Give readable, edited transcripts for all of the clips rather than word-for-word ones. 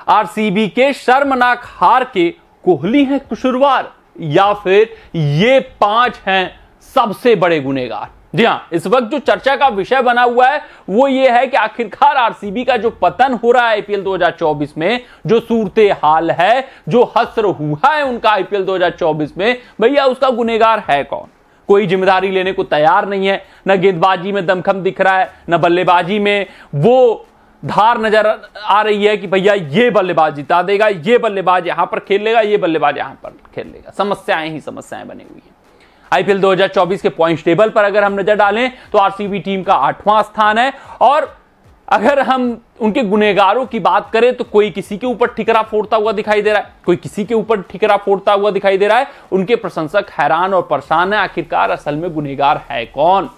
RCB के शर्मनाक हार के कोहली हैं कसूरवार या फिर ये 5 हैं सबसे बड़े गुनहगार? जी हां, इस वक्त जो चर्चा का विषय बना हुआ है वो ये है कि आखिरकार आरसीबी का जो पतन हो रहा है आईपीएल 2024 में, जो सूरते हाल है, जो हस्र हुआ है उनका आईपीएल 2024 में, भैया उसका गुनहगार है कौन? कोई जिम्मेदारी लेने को तैयार नहीं है। न गेंदबाजी में दमखम दिख रहा है, न बल्लेबाजी में वो धार नजर आ रही है कि भैया ये बल्लेबाज जिता देगा, ये बल्लेबाज यहां पर खेल लेगा, ये बल्लेबाज यहां पर खेल लेगा। समस्याएं ही समस्याएं बनी हुई है। आईपीएल 2024 के पॉइंट्स टेबल पर अगर हम नजर डालें तो आरसीबी टीम का 8वां स्थान है, और अगर हम उनके गुनहगारों की बात करें तो कोई किसी के ऊपर ठिकरा फोड़ता हुआ दिखाई दे रहा है, कोई किसी के ऊपर ठिकरा फोड़ता हुआ दिखाई दे रहा है। उनके प्रशंसक हैरान और परेशान है, आखिरकार असल में गुनहगार है कौन?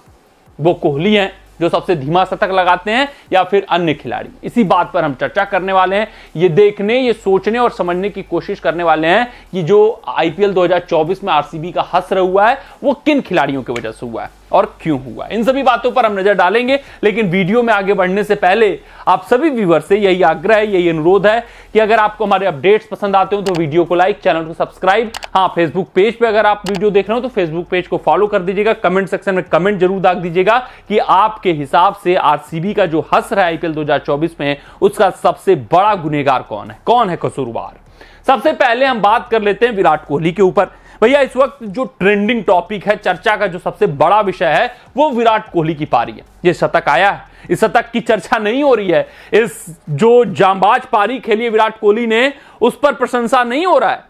वो कोहली हैं जो सबसे धीमा शतक लगाते हैं, या फिर अन्य खिलाड़ी? इसी बात पर हम चर्चा करने वाले हैं। ये देखने, ये सोचने और समझने की कोशिश करने वाले हैं कि जो आईपीएल 2024 में आरसीबी का हस्र हुआ है वो किन खिलाड़ियों की वजह से हुआ है और क्यों हुआ। इन सभी बातों पर हम नजर डालेंगे, लेकिन वीडियो में आगे बढ़ने से पहले आप सभी व्यूअर से यही आग्रह है, यही अनुरोध है कि अगर आपको हमारे अपडेट्स पसंद आते हो तो वीडियो को लाइक, चैनल को सब्सक्राइब, हाँ फेसबुक पेज पे अगर आप वीडियो देख रहे हो तो फेसबुक पेज को फॉलो कर दीजिएगा। कमेंट सेक्शन में कमेंट जरूर दाग दीजिएगा कि आपके हिसाब से आरसीबी का जो हस्र है आईपीएल 2024 में उसका सबसे बड़ा गुनहगार कौन है कसूरवार। सबसे पहले हम बात कर लेते हैं विराट कोहली के ऊपर। भैया इस वक्त जो ट्रेंडिंग टॉपिक है, चर्चा का जो सबसे बड़ा विषय है वो विराट कोहली की पारी है। ये शतक आया है, इस शतक की चर्चा नहीं हो रही है। इस जो जांबाज पारी खेली है विराट कोहली ने उस पर प्रशंसा नहीं हो रहा है,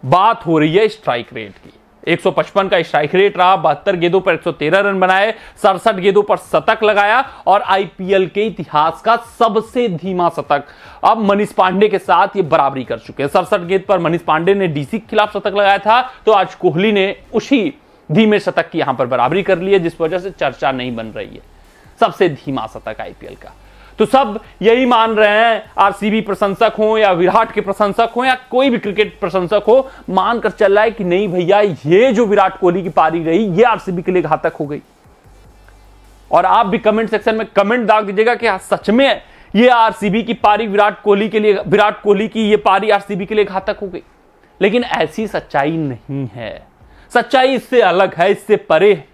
बात हो रही है स्ट्राइक रेट की। 155 का स्ट्राइक रेट रहा, 72 गेंदों पर 113 रन बनाए, 67 गेंदों पर शतक लगाया और आईपीएल के इतिहास का सबसे धीमा शतक अब मनीष पांडे के साथ ये बराबरी कर चुके हैं। 67 गेंद पर मनीष पांडे ने डीसी के खिलाफ शतक लगाया था, तो आज कोहली ने उसी धीमे शतक की यहां पर बराबरी कर ली है, जिस वजह से चर्चा नहीं बन रही है। सबसे धीमा शतक आईपीएल का, तो सब यही मान रहे हैं, आरसीबी प्रशंसक हो या विराट के प्रशंसक हो या कोई भी क्रिकेट प्रशंसक हो, मानकर चल रहा है कि नहीं भैया ये जो विराट कोहली की पारी रही ये आरसीबी के लिए घातक हो गई। और आप भी कमेंट सेक्शन में कमेंट दाग दीजिएगा कि सच में ये आरसीबी की पारी विराट कोहली की ये पारी आरसीबी के लिए घातक हो गई। लेकिन ऐसी सच्चाई नहीं है, सच्चाई इससे अलग है, इससे परे है।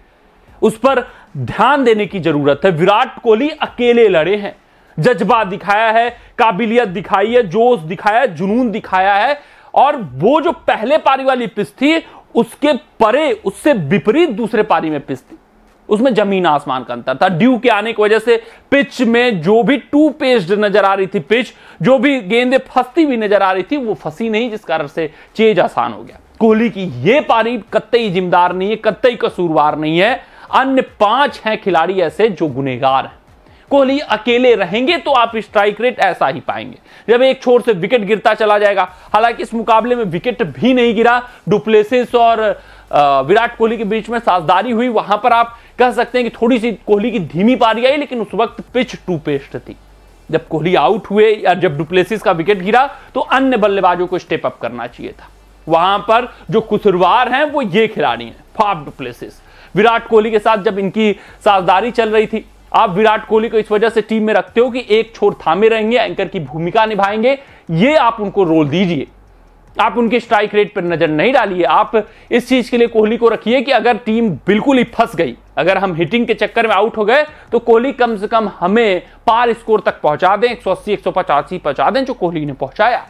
उस पर ध्यान देने की जरूरत है। विराट कोहली अकेले लड़े हैं, जज्बा दिखाया है, काबिलियत दिखाई है, जोश दिखाया है, जुनून दिखाया है, और वो जो पहले पारी वाली पिच थी उसके परे, उससे विपरीत दूसरे पारी में पिच थी, उसमें जमीन आसमान का अंतर था। ड्यू के आने की वजह से पिच में जो भी टू पेस्ड नजर आ रही थी पिच, जो भी गेंदें फंसती हुई नजर आ रही थी वो फंसी नहीं, जिस कारण से चेज आसान हो गया। कोहली की ये पारी कतई जिम्मेदार नहीं है, कतई कसूरवार नहीं है। अन्य 5 हैं खिलाड़ी ऐसे जो गुनहगार हैं। कोहली अकेले रहेंगे तो आप स्ट्राइक रेट ऐसा ही पाएंगे। जब एक छोर से विकेट गिरता चला जाएगा, हालांकि इस मुकाबले में विकेट भी नहीं गिरा, डुप्लेसिस और विराट कोहली के बीच में साझेदारी हुई, वहां पर आप कह सकते हैं कि थोड़ी सी कोहली की धीमी पारी आई, लेकिन उस वक्त पिच टू पेस्ट थी। जब कोहली आउट हुए या जब डुप्लेसिस का विकेट गिरा तो अन्य बल्लेबाजों को स्टेप अप करना चाहिए था। वहां पर जो कसूरवार हैं वो ये खिलाड़ी हैं, फाफ डुप्लेसिस। विराट कोहली के साथ जब इनकी साझेदारी चल रही थी, आप विराट कोहली को इस वजह से टीम में रखते हो कि एक छोर थामे रहेंगे, एंकर की भूमिका निभाएंगे, ये आप उनको रोल दीजिए। आप उनके स्ट्राइक रेट पर नजर नहीं डालिए। आप इस चीज के लिए कोहली को रखिए कि अगर टीम बिल्कुल ही फंस गई, अगर हम हिटिंग के चक्कर में आउट हो गए, तो कोहली कम से कम हमें पार स्कोर तक पहुंचा दें, 180 185 पहुंचा दें, जो कोहली ने पहुंचाया।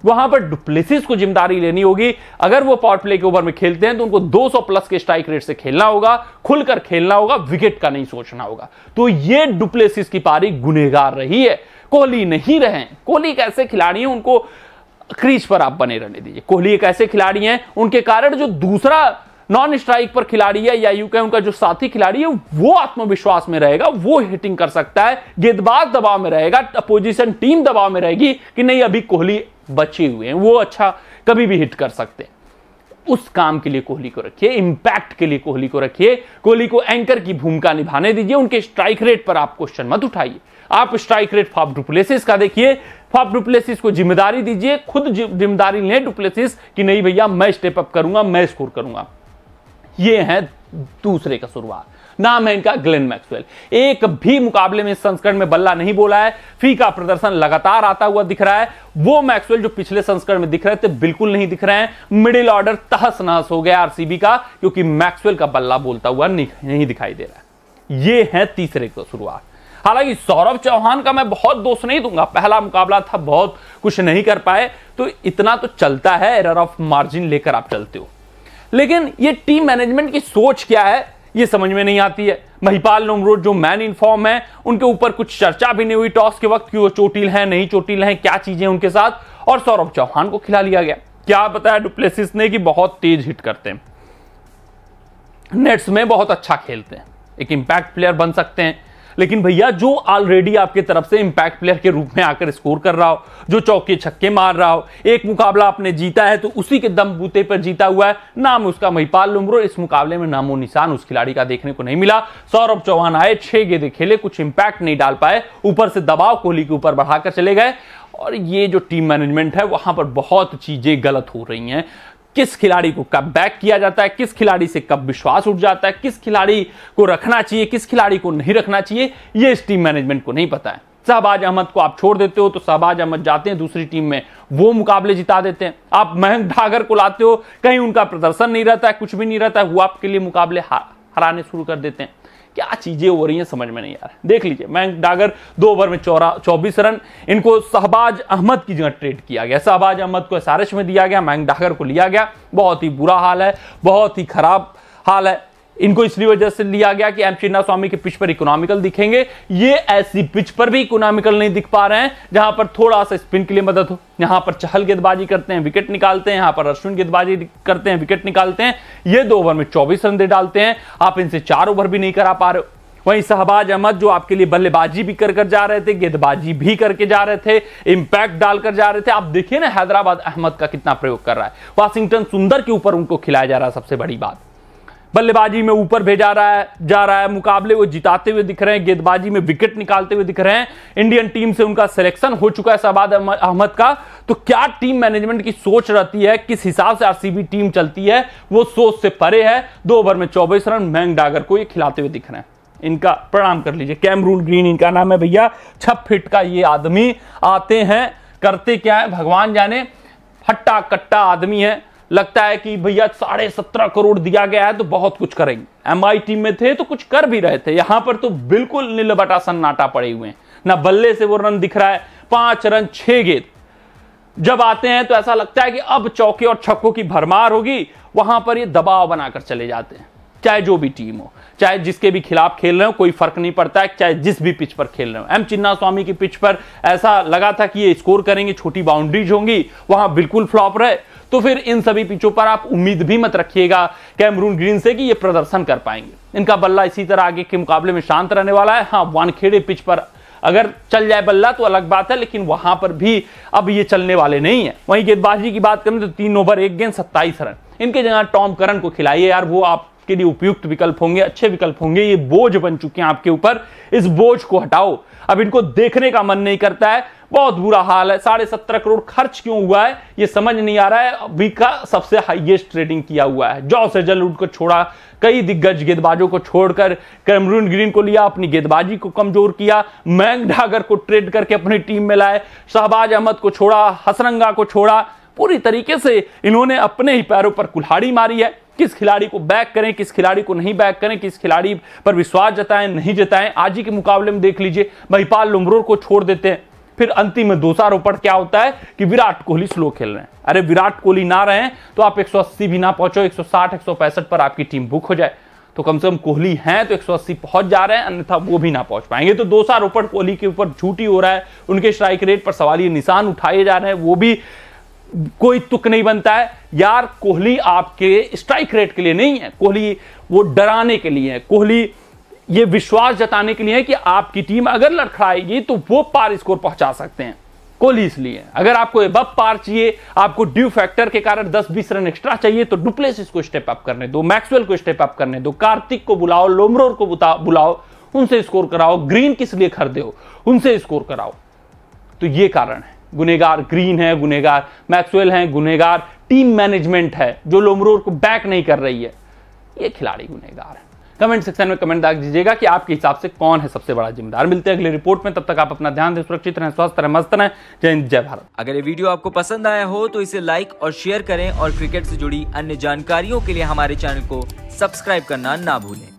वहां पर डुप्लेसिस को जिम्मेदारी लेनी होगी। अगर वो पावर प्ले के ओवर में खेलते हैं तो उनको 200 प्लस के स्ट्राइक रेट से खेलना होगा, खुलकर खेलना होगा, विकेट का नहीं सोचना होगा। तो ये डुप्लेसिस की पारी गुनहगार रही है, कोहली नहीं रहे। कोहली एक ऐसे खिलाड़ी हैं, उनको क्रीज पर आप बने रहने दीजिए। कोहली एक ऐसे खिलाड़ी हैं, उनके कारण जो दूसरा नॉन स्ट्राइक पर खिलाड़ी है या यूं कहें उनका जो साथी खिलाड़ी है वो आत्मविश्वास में रहेगा, वो हिटिंग कर सकता है, गेंदबाज दबाव में रहेगा, अपोजिशन टीम दबाव में रहेगी कि नहीं अभी कोहली बचे हुए हैं, वो अच्छा कभी भी हिट कर सकते हैं। उस काम के लिए कोहली को रखिए, इंपैक्ट के लिए कोहली को रखिए, कोहली को एंकर की भूमिका निभाने दीजिए। उनके स्ट्राइक रेट पर आप क्वेश्चन मत उठाइए। आप स्ट्राइक रेट फाफ डुप्लेसिस का देखिए, फाफ डुप्लेसिस को जिम्मेदारी दीजिए, खुद जिम्मेदारी लें डुप्लेसिस कि नहीं भैया मैं स्टेप अप करूंगा, मैं स्कोर करूंगा। ये है दूसरे कसूरवार। नाम है इनका ग्लेन मैक्सवेल। एक भी मुकाबले में इस संस्करण में बल्ला नहीं बोला है। फी का प्रदर्शन लगातार आता हुआ दिख रहा है। वो मैक्सवेल जो पिछले संस्करण में दिख रहे थे बिल्कुल नहीं दिख रहे हैं। मिडिल ऑर्डर तहस नहस हो गया आरसीबी का, क्योंकि मैक्सवेल का बल्ला बोलता हुआ नहीं दिखाई दे रहा है। ये है तीसरे की शुरुआत। हालांकि सौरभ चौहान का मैं बहुत दोष नहीं दूंगा, पहला मुकाबला था, बहुत कुछ नहीं कर पाए, तो इतना तो चलता है, एरर ऑफ मार्जिन लेकर आप चलते हो। लेकिन ये टीम मैनेजमेंट की सोच क्या है ये समझ में नहीं आती है। महिपाल लोमरोड जो मैन इन फॉर्म है, उनके ऊपर कुछ चर्चा भी नहीं हुई टॉस के वक्त कि वो चोटिल हैं नहीं चोटिल हैं, क्या चीजें उनके साथ, और सौरभ चौहान को खिला लिया गया। क्या बताया डुप्लेसिस ने कि बहुत तेज हिट करते हैं, नेट्स में बहुत अच्छा खेलते हैं, एक इंपैक्ट प्लेयर बन सकते हैं। लेकिन भैया जो ऑलरेडी आपके तरफ से इंपैक्ट प्लेयर के रूप में आकर स्कोर कर रहा हो, जो चौके छक्के मार रहा हो, एक मुकाबला आपने जीता है तो उसी के दम बूते पर जीता हुआ है, नाम उसका महिपाल लोमरोड। इस मुकाबले में नामो निशान उस खिलाड़ी का देखने को नहीं मिला। सौरभ चौहान आए, 6 गेंदें खेले, कुछ इंपैक्ट नहीं डाल पाए, ऊपर से दबाव कोहली के ऊपर बढ़ाकर चले गए। और ये जो टीम मैनेजमेंट है वहां पर बहुत चीजें गलत हो रही हैं। किस खिलाड़ी को कब बैक किया जाता है, किस खिलाड़ी से कब विश्वास उठ जाता है, किस खिलाड़ी को रखना चाहिए, किस खिलाड़ी को नहीं रखना चाहिए, ये इस टीम मैनेजमेंट को नहीं पता है। शहबाज अहमद को आप छोड़ देते हो तो शहबाज अहमद जाते हैं दूसरी टीम में, वो मुकाबले जिता देते हैं। आप मयंक ठाकर को लाते हो, कहीं उनका प्रदर्शन नहीं रहता है, कुछ भी नहीं रहता है, वो आपके लिए मुकाबले हराने शुरू कर देते हैं। क्या चीजें हो रही हैं समझ में नहीं आ रहा। देख लीजिए, मयंक ठाकर 2 ओवर में 24 रन, इनको शहबाज अहमद की जगह ट्रेड किया गया। शहबाज अहमद को एसआरएच में दिया गया, मयंक ठाकर को लिया गया। बहुत ही बुरा हाल है, बहुत ही खराब हाल है। इनको इसलिए वजह से लिया गया कि एम चिन्नास्वामी के पिच पर इकोनॉमिकल दिखेंगे, ये ऐसी पिच पर भी इकोनॉमिकल नहीं दिख पा रहे हैं जहां पर थोड़ा सा स्पिन के लिए मदद हो। यहां पर चहल गेंदबाजी करते हैं, विकेट निकालते हैं, यहां पर अश्विन गेंदबाजी करते हैं, विकेट निकालते हैं। ये 2 ओवर में 24 रन दे डालते हैं, आप इनसे 4 ओवर भी नहीं करा पा रहे हो। वहीं शहबाज अहमद जो आपके लिए बल्लेबाजी भी कर जा रहे थे, गेंदबाजी भी करके जा रहे थे, इंपैक्ट डालकर जा रहे थे। आप देखिए ना हैदराबाद अहमद का कितना प्रयोग कर रहा है, वाशिंगटन सुंदर के ऊपर उनको खिलाया जा रहा है। सबसे बड़ी बात, बल्लेबाजी में ऊपर भेजा जा रहा है, मुकाबले वो जिताते हुए दिख रहे हैं, गेंदबाजी में विकेट निकालते हुए दिख रहे हैं। इंडियन टीम से उनका सिलेक्शन हो चुका है शहबाज अहमद का। तो क्या टीम मैनेजमेंट की सोच रहती है, किस हिसाब से आरसीबी टीम चलती है, वो सोच से परे है। 2 ओवर में 24 रन मयंक ठाकर को ये खिलाते हुए दिख रहे हैं। इनका प्रणाम कर लीजिए, कैमरून ग्रीन इनका नाम है भैया। 6 फीट का ये आदमी आते हैं, करते क्या है भगवान जाने, हट्टा कट्टा आदमी है। लगता है कि भैया 17.5 करोड़ दिया गया है तो बहुत कुछ करेंगे। एमआई टीम में थे तो कुछ कर भी रहे थे, यहां पर तो बिल्कुल नीलबटा सन्नाटा पड़े हुए हैं, ना बल्ले से वो रन दिख रहा है। 5 रन 6 गेंद जब आते हैं तो ऐसा लगता है कि अब चौके और छक्कों की भरमार होगी। वहां पर ये दबाव बनाकर चले जाते हैं, चाहे जो भी टीम हो, चाहे जिसके भी खिलाफ खेल रहे हो, कोई फर्क नहीं पड़ता है, चाहे जिस भी पिच पर खेल रहे हो। एम चिन्नास्वामी की पिच पर ऐसा लगा था कि ये स्कोर करेंगे, छोटी बाउंड्रीज होंगी, वहां बिल्कुल फ्लॉप रहे। तो फिर इन सभी पिचों पर आप उम्मीद भी मत रखिएगा कैमरून ग्रीन से कि ये प्रदर्शन कर पाएंगे। इनका बल्ला इसी तरह आगे के मुकाबले में शांत रहने वाला है। हाँ, वानखेड़े पिच पर अगर चल जाए बल्ला तो अलग बात है, लेकिन वहां पर भी अब ये चलने वाले नहीं है। वहीं गेंदबाजी की बात करें तो 3 ओवर 1 गेंद 27 रन। इनके जगह टॉम करन को खिलाइए यार, वो आपके लिए उपयुक्त विकल्प होंगे, अच्छे विकल्प होंगे। ये बोझ बन चुके हैं आपके ऊपर, इस बोझ को हटाओ। अब इनको देखने का मन नहीं करता है, बहुत बुरा हाल है। 17.5 करोड़ खर्च क्यों हुआ है ये समझ नहीं आ रहा है। अभी का सबसे हाईएस्ट ट्रेडिंग किया हुआ है, जॉस हेजलवुड को छोड़ा, कई दिग्गज गेंदबाजों को छोड़कर कैमरून ग्रीन को लिया, अपनी गेंदबाजी को कमजोर किया, मयंक ठाकर को ट्रेड करके अपनी टीम में लाए, शहबाज अहमद को छोड़ा, हसरंगा को छोड़ा। पूरी तरीके से इन्होंने अपने ही पैरों पर कुल्हाड़ी मारी है। किस खिलाड़ी को बैक करें, किस खिलाड़ी को नहीं बैक करें, किस खिलाड़ी पर विश्वास जताएं नहीं जताएं। आज ही के मुकाबले में देख लीजिए, महिपाल लोमरोड को छोड़ देते हैं, फिर अंतिम में दोषारोपण क्या होता है कि विराट कोहली स्लो खेल रहे हैं। अरे विराट कोहली ना रहे तो आप 180 भी ना पहुंचो, 160 165 पर आपकी टीम बुक हो जाए। तो कम से कम कोहली हैं तो 180 पहुंच जा रहे हैं, अन्यथा वो भी ना पहुंच पाएंगे। तो दोषारोपण कोहली के ऊपर झूठी हो रहा है, उनके स्ट्राइक रेट पर सवालिया निशान उठाए जा रहे हैं, वो भी कोई तुक नहीं बनता है यार। कोहली आपके स्ट्राइक रेट के लिए नहीं है, कोहली वो डराने के लिए है, कोहली ये विश्वास जताने के लिए है कि आपकी टीम अगर लड़खड़ाएगी तो वो पार स्कोर पहुंचा सकते हैं। कोहली इसलिए अगर आपको एबव पार चाहिए, आपको ड्यू फैक्टर के कारण 10-20 रन एक्स्ट्रा चाहिए तो डुप्लेसिस को स्टेप अप करने दो, मैक्सवेल को स्टेप अप करने दो, कार्तिक को बुलाओ, लोमरोड को बुलाओ, उनसे स्कोर कराओ। ग्रीन किस लिए खरीदे हो, उनसे स्कोर कराओ। तो ये कारण है, गुनेगार ग्रीन है, गुनेगार मैक्सवेल है, गुनेगार टीम मैनेजमेंट है जो लोमरोड को बैक नहीं कर रही है। ये खिलाड़ी गुनेगार है। कमेंट सेक्शन में कमेंट डाल दीजिएगा कि आपके हिसाब से कौन है सबसे बड़ा जिम्मेदार। मिलते हैं अगले रिपोर्ट में, तब तक आप अपना ध्यान दें, सुरक्षित रहें, स्वस्थ रहें, मस्त रहें। जय हिंद, जय भारत। अगर ये वीडियो आपको पसंद आया हो तो इसे लाइक और शेयर करें और क्रिकेट से जुड़ी अन्य जानकारियों के लिए हमारे चैनल को सब्सक्राइब करना ना भूलें।